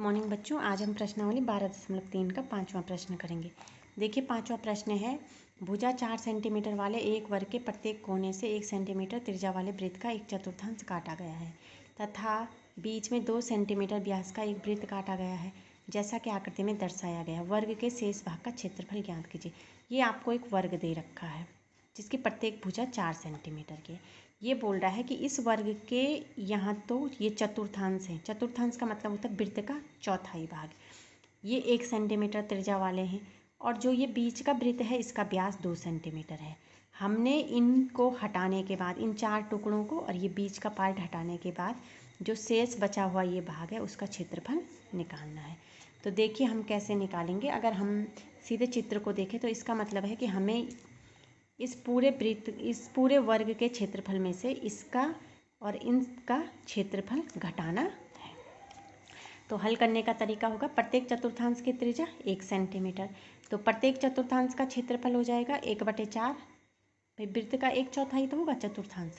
Morning बच्चों, आज हम प्रश्नावली 12.3 का 5वां प्रश्न करेंगे। देखिए 5वां प्रश्न है, भुजा 4 सेंटीमीटर वाले एक वर्ग के प्रत्येक कोने से 1 सेंटीमीटर त्रिज्या वाले वृत्त का 1/4 काटा गया है तथा बीच में 2 सेंटीमीटर व्यास का एक वृत्त काटा गया है जैसा कि आकृति में दर्शाया गया। वर्ग के शेष भाग का क्षेत्रफल ज्ञात कीजिए। ये आपको एक वर्ग दे रखा है जिसकी प्रत्येक भुजा 4 सेंटीमीटर की है। ये बोल रहा है कि इस वर्ग के यहाँ तो ये चतुर्थांश है। चतुर्थांश का मतलब होता है वृत्त का चौथाई भाग। ये 1 सेंटीमीटर त्रिज्या वाले हैं और जो ये बीच का वृत्त है इसका व्यास 2 सेंटीमीटर है। हमने इनको हटाने के बाद, इन 4 टुकड़ों को और ये बीच का पार्ट हटाने के बाद जो शेष बचा हुआ ये भाग है उसका क्षेत्रफल निकालना है। तो देखिए हम कैसे निकालेंगे। अगर हम सीधे चित्र को देखें तो इसका मतलब है कि हमें इस पूरे वर्ग के क्षेत्रफल में से इसका और इनका क्षेत्रफल घटाना है। तो हल करने का तरीका होगा, प्रत्येक चतुर्थांश की त्रिज्या 1 सेंटीमीटर, तो प्रत्येक चतुर्थांश का क्षेत्रफल हो जाएगा 1/4। भाई वृत्त का 1/4 तो होगा चतुर्थांश,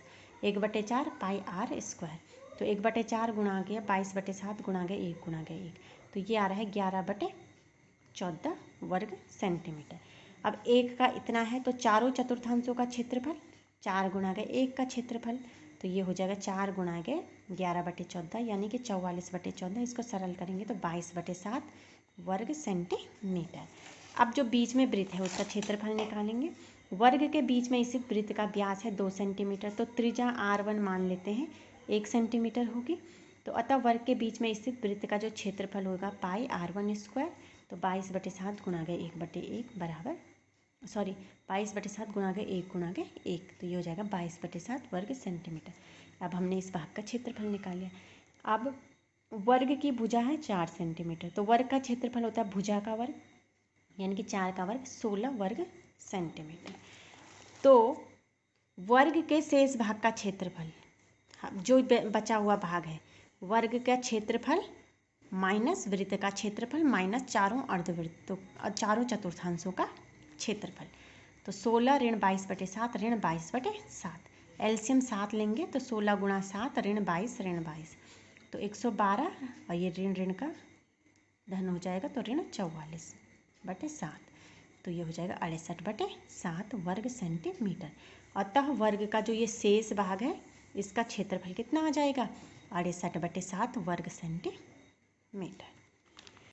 1/4 पाई r स्क्वायर। तो 1/4 गुणा गया 22/7 गुणा गया 1 गुणा गया 1, तो ये आ रहा है 11/14 वर्ग सेंटीमीटर। अब 1 का इतना है तो चारों चतुर्थांशों का क्षेत्रफल 4 गुणा गए 1 का क्षेत्रफल, तो ये हो जाएगा 4 गुणा गए 11/14 यानी कि 44/14। इसको सरल करेंगे तो 22/7 वर्ग सेंटीमीटर। अब जो बीच में वृत्त है उसका क्षेत्रफल निकालेंगे। वर्ग के बीच में स्थित वृत्त का व्यास है 2 सेंटीमीटर, तो त्रिज्या r1 मान लेते हैं 1 सेंटीमीटर होगी। तो अतः वर्ग के बीच में स्थित वृत्त का जो क्षेत्रफल होगा पाई r1 स्क्वायर, तो 22/7 गुणा गए 1/1 बराबर 22/7 गुणा गए 1 गुणा गए 1, तो ये हो जाएगा 22/7 वर्ग सेंटीमीटर। अब हमने इस भाग का क्षेत्रफल निकाल लिया। अब वर्ग की भुजा है 4 सेंटीमीटर, तो वर्ग का क्षेत्रफल होता है भुजा का वर्ग यानी कि 4 का वर्ग 16 वर्ग सेंटीमीटर। तो वर्ग के शेष भाग का क्षेत्रफल, जो बचा हुआ भाग है, वर्ग का क्षेत्रफल माइनस वृत्त का क्षेत्रफल माइनस चारों अर्धवृत्तों और चारों चतुर्थांशों का क्षेत्रफल, तो 16 ऋण 22/7 ऋण 22/7। एलसीएम 7 लेंगे तो 16 गुणा 7 ऋण 22 तो 112, और ये ऋण ऋण का धन हो जाएगा तो ऋण 44/7, तो ये हो जाएगा 68/7 वर्ग सेंटीमीटर। अतः वर्ग का जो ये शेष भाग है इसका क्षेत्रफल कितना आ जाएगा 68/7 वर्ग सेंटीमीटर।